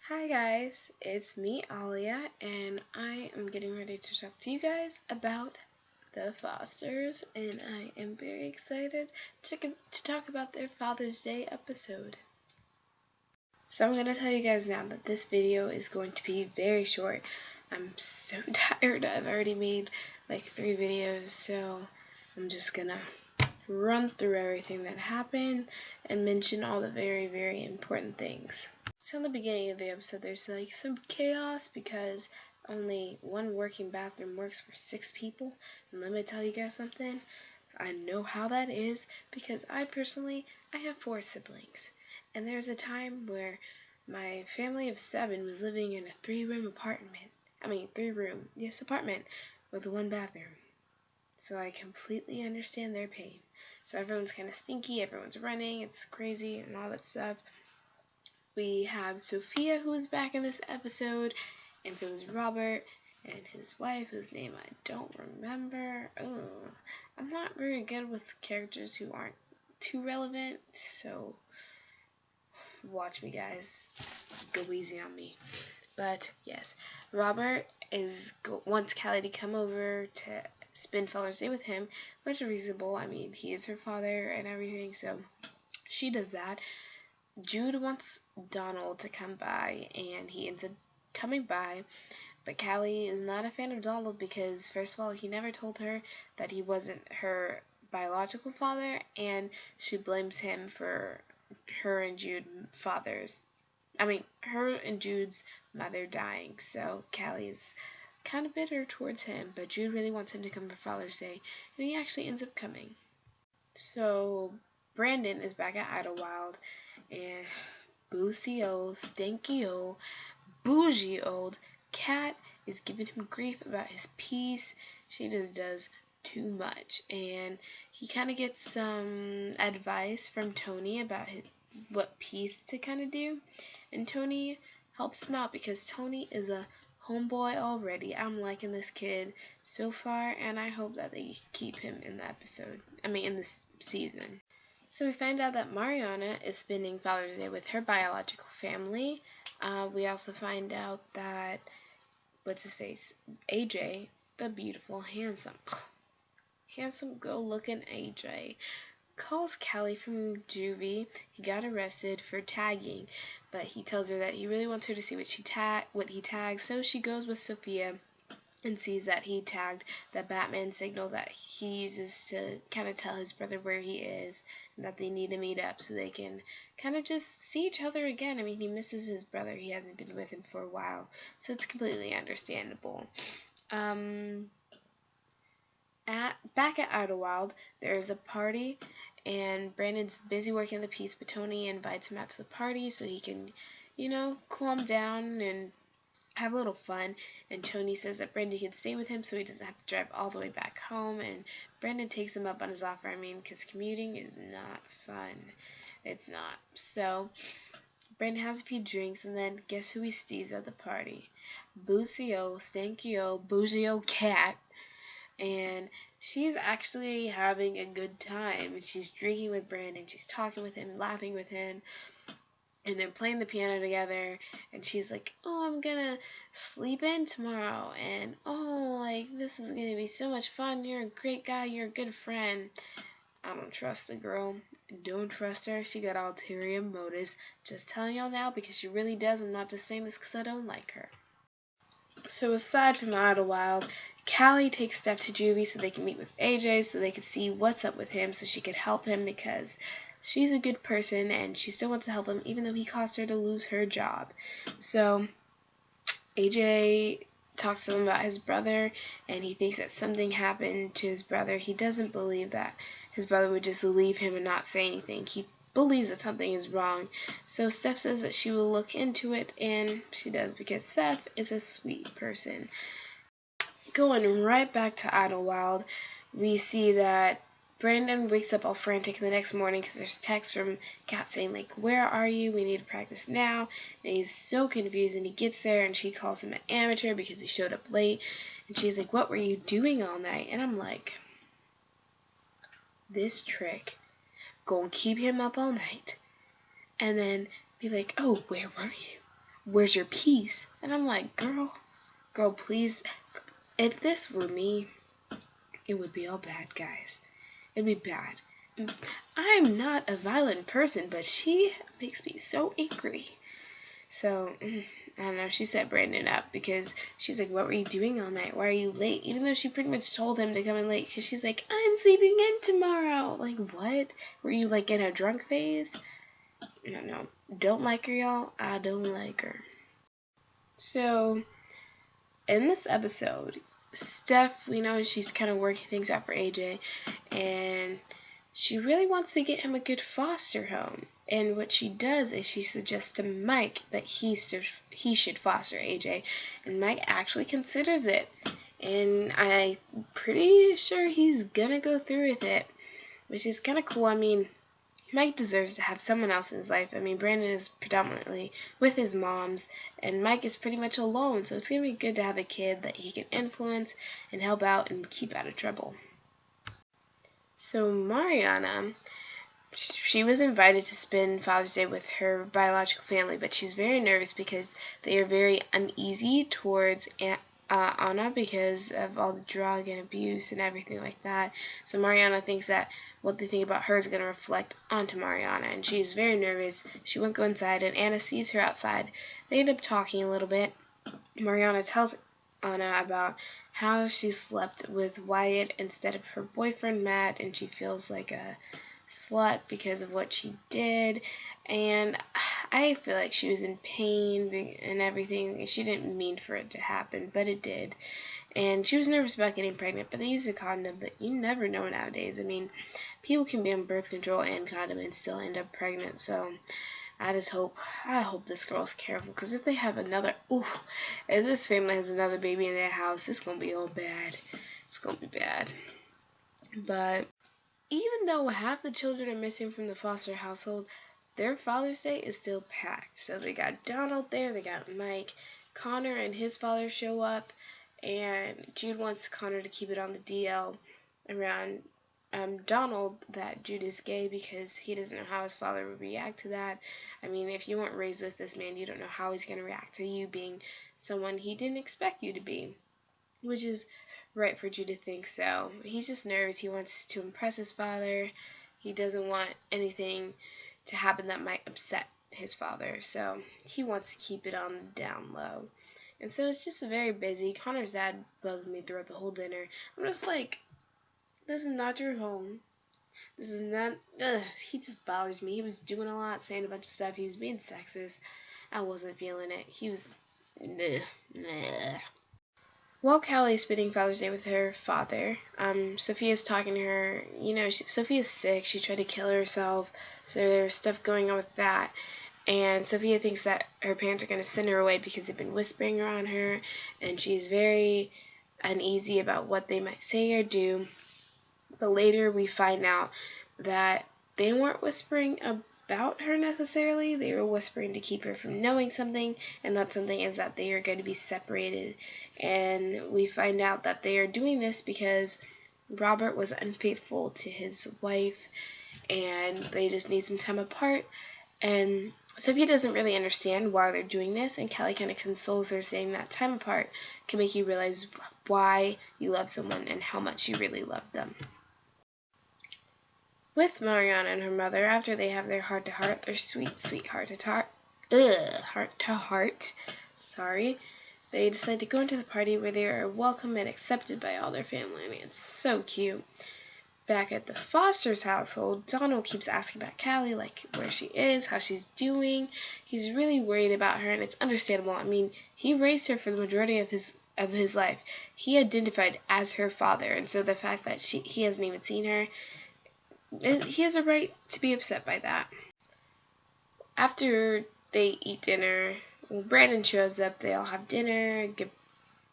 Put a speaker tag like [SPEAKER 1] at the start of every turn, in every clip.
[SPEAKER 1] Hi guys, it's me Alia, and I am getting ready to talk to you guys about the Fosters, and I am very excited to talk about their Father's Day episode. So I'm going to tell you guys now that this video is going to be very short. I'm so tired. I've already made like 3 videos, so I'm just going to run through everything that happened and mention all the very, very important things. So in the beginning of the episode, there's like some chaos because only one working bathroom works for 6 people. And let me tell you guys something. I know how that is because I have 4 siblings. And there's a time where my family of 7 was living in a 3-room apartment. 3-room, yes, apartment with 1 bathroom. So I completely understand their pain. So everyone's kind of stinky, everyone's running, it's crazy and all that stuff. We have Sophia, who is back in this episode, and so is Robert and his wife, whose name I don't remember. I'm not very good with characters who aren't too relevant, so watch me, guys. Go easy on me. But yes, Robert wants Callie to come over to spend Father's Day with him, which is reasonable. I mean, he is her father and everything, so she does that. Jude wants Donald to come by, and he ends up coming by, but Callie is not a fan of Donald because, first of all, he never told her that he wasn't her biological father, and she blames him for her and Jude's mother dying, so Callie is kind of bitter towards him, but Jude really wants him to come for Father's Day, and he actually ends up coming. So Brandon is back at Idlewild, and boozy old, stinky old, bougie old Cat is giving him grief about his piece. She just does too much, and he kind of gets some advice from Tony about what piece to kind of do, and Tony helps him out because Tony is a homeboy already. I'm liking this kid so far, and I hope that they keep him in in this season. So we find out that Mariana is spending Father's Day with her biological family. We also find out that, AJ, the beautiful, handsome, good-looking AJ, calls Callie from juvie. He got arrested for tagging, but he tells her that he really wants her to see what he tagged, so she goes with Sophia and sees that he tagged the Batman signal that he uses to kind of tell his brother where he is and that they need to meet up so they can kind of just see each other again. I mean, he misses his brother. He hasn't been with him for a while, so it's completely understandable. Back at Idlewild, there is a party, and Brandon's busy working the piece, but Tony invites him out to the party so he can, calm down and have a little fun. And Tony says that Brandon can stay with him so he doesn't have to drive all the way back home, and Brandon takes him up on his offer. Because commuting is not fun. It's not. So Brandon has a few drinks, and then guess who he sees at the party? Boozy-o, stanky-o, bougie-o Cat. And she's actually having a good time. She's drinking with Brandon. She's talking with him, laughing with him. And they're playing the piano together, and she's like, oh, I'm gonna sleep in tomorrow, and this is gonna be so much fun. You're a great guy, you're a good friend. I don't trust the girl. Don't trust her. She got ulterior motives. Just telling y'all now because she really does. I'm not just saying this because I don't like her. So aside from Idlewild, Callie takes Steph to juvie so they can meet with AJ so they can see what's up with him so she could help him because she's a good person and she still wants to help him even though he caused her to lose her job. So AJ talks to him about his brother, and he thinks that something happened to his brother. He doesn't believe that his brother would just leave him and not say anything. He believes that something is wrong. So Steph says that she will look into it, and she does because Steph is a sweet person. Going right back to Idlewild, we see that Brandon wakes up all frantic the next morning because there's texts from Kat saying, like, where are you? We need to practice now. And he's so confused, and he gets there, and she calls him an amateur because he showed up late. And she's like, what were you doing all night? And I'm like, this trick, go and keep him up all night, and then be like, oh, where were you? where's your peace? And I'm like, girl, please. If this were me, it would be all bad, guys. It'd be bad. I'm not a violent person, but she makes me so angry. So, I don't know, she set Brandon up because she's like, what were you doing all night? Why are you late? Even though she pretty much told him to come in late because she's like, I'm sleeping in tomorrow. Like, what? Were you, like, in a drunk phase? No. Don't like her, y'all. I don't like her. So, in this episode, Steph, we know she's kind of working things out for AJ, and she really wants to get him a good foster home. And what she does is she suggests to Mike that he should foster AJ, and Mike actually considers it. And I'm pretty sure he's gonna go through with it, which is kind of cool. I mean, Mike deserves to have someone else in his life. I mean, Brandon is predominantly with his moms, and Mike is pretty much alone, so it's going to be good to have a kid that he can influence and help out and keep out of trouble. So Mariana, she was invited to spend Father's Day with her biological family, but she's very nervous because they are very uneasy towards Anna because of all the drug and abuse and everything like that. So Mariana thinks that what they think about her is going to reflect onto Mariana, and she's very nervous. She won't go inside, and Anna sees her outside. They end up talking a little bit. Mariana tells Anna about how she slept with Wyatt instead of her boyfriend Matt, and she feels like a slut because of what she did, and I feel like she was in pain and everything. She didn't mean for it to happen, but it did. And she was nervous about getting pregnant, but they used a condom, but you never know nowadays. I mean, people can be on birth control and condom and still end up pregnant, so I hope this girl's careful, because if they have if this family has another baby in their house, it's gonna be all bad. It's gonna be bad. But even though half the children are missing from the foster household, their Father's Day is still packed. So they got Donald there, they got Mike, Connor and his father show up, and Jude wants Connor to keep it on the DL around Donald that Jude is gay because he doesn't know how his father would react to that. I mean, if you weren't raised with this man, you don't know how he's going to react to you being someone he didn't expect you to be, which is right for Jude to think so. He's just nervous. He wants to impress his father. He doesn't want anything to happen that might upset his father, so he wants to keep it on the down low. And so it's just very busy. Connor's dad bugged me throughout the whole dinner. I'm just like, this is not your home. This is not, he just bothers me. He was doing a lot, saying a bunch of stuff. He was being sexist. I wasn't feeling it. He was, nah. While Callie's spending Father's Day with her father, Sophia's talking to her. Sophia's sick. She tried to kill herself, so there's stuff going on with that. And Sophia thinks that her parents are going to send her away because they've been whispering around her, and she's very uneasy about what they might say or do. But later we find out that they weren't whispering about her necessarily. They were whispering to keep her from knowing something, and that something is that they are going to be separated. And we find out that they are doing this because Robert was unfaithful to his wife, and they just need some time apart. And Sophia doesn't really understand why they're doing this, and Kelly kind of consoles her, saying that time apart can make you realize why you love someone and how much you really love them. With Mariana and her mother, after they have their heart-to-heart, their sweet heart-to-heart, they decide to go into the party where they are welcome and accepted by all their family. I mean, it's so cute. Back at the Foster's household, Donald keeps asking about Callie, like where she is, how she's doing. He's really worried about her, and it's understandable. I mean, he raised her for the majority of his life. He identified as her father, and so the fact that he hasn't even seen her, he has a right to be upset by that. After they eat dinner, Brandon shows up. They all have dinner,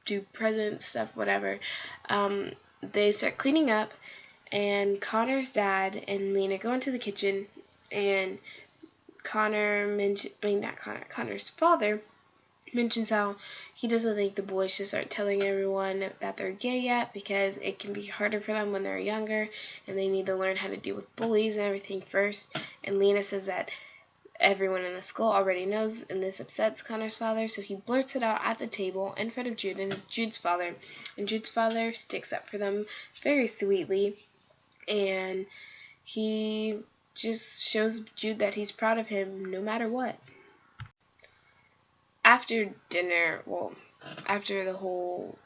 [SPEAKER 1] do presents, stuff, whatever. They start cleaning up, and Connor's dad and Lena go into the kitchen, and Connor's father mentions how he doesn't think the boys should start telling everyone that they're gay yet, because it can be harder for them when they're younger, and they need to learn how to deal with bullies and everything first. And Lena says that everyone in the school already knows, and this upsets Connor's father, so he blurts it out at the table in front of Jude and it's Jude's father. And Jude's father sticks up for them very sweetly, and he just shows Jude that he's proud of him no matter what. After dinner, well, after the whole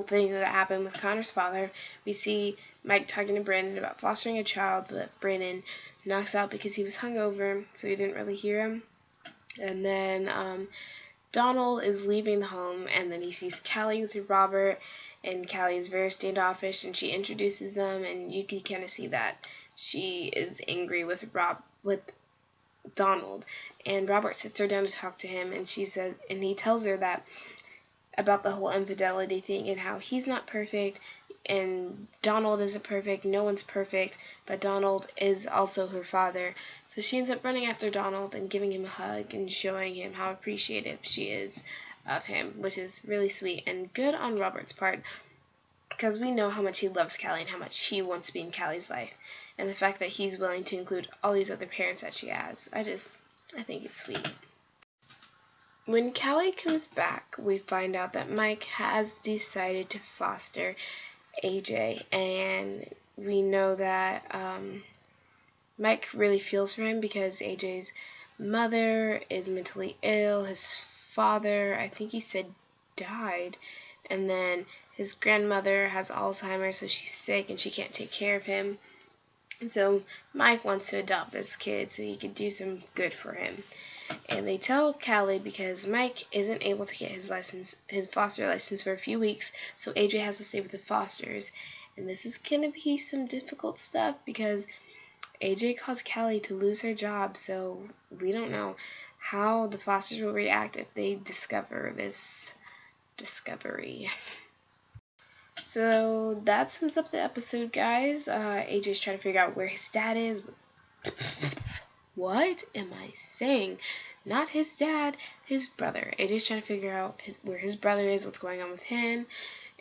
[SPEAKER 1] thing that happened with Connor's father, we see Mike talking to Brandon about fostering a child, but Brandon knocks out because he was hungover, so he didn't really hear him. And then Donald is leaving the home, and then he sees Callie with Robert, and Callie is very standoffish, and she introduces them, and you can kind of see that she is angry with Donald. And Robert sits her down to talk to him, and he tells her that about the whole infidelity thing and how he's not perfect and Donald isn't perfect, no one's perfect, but Donald is also her father. So she ends up running after Donald and giving him a hug and showing him how appreciative she is of him, which is really sweet and good on Robert's part, because we know how much he loves Callie and how much he wants to be in Callie's life, and the fact that he's willing to include all these other parents that she has. I think it's sweet. When Callie comes back, we find out that Mike has decided to foster AJ, and we know that Mike really feels for him because AJ's mother is mentally ill, his father, I think he said, died, and then his grandmother has Alzheimer's, so she's sick and she can't take care of him. And so Mike wants to adopt this kid so he could do some good for him. And they tell Callie because Mike isn't able to get his foster license for a few weeks, so AJ has to stay with the fosters. And this is going to be some difficult stuff because AJ caused Callie to lose her job, so we don't know how the fosters will react if they discover this discovery. So that sums up the episode, guys. AJ's trying to figure out where his dad is. What am I saying? Not his dad, his brother. AJ's trying to figure out where his brother is, what's going on with him,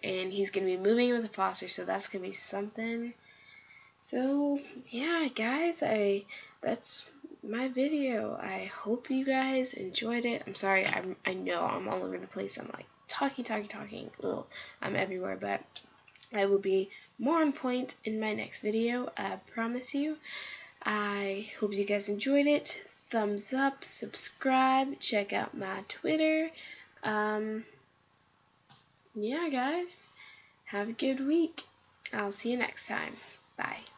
[SPEAKER 1] and he's going to be moving with a foster, so that's going to be something. So, yeah, guys, that's my video. I hope you guys enjoyed it. I'm sorry, I know I'm all over the place. I'm like talking. Ugh, I'm everywhere, but I will be more on point in my next video, I promise you. I hope you guys enjoyed it. Thumbs up, subscribe, check out my Twitter. Yeah, guys, have a good week. I'll see you next time. Bye.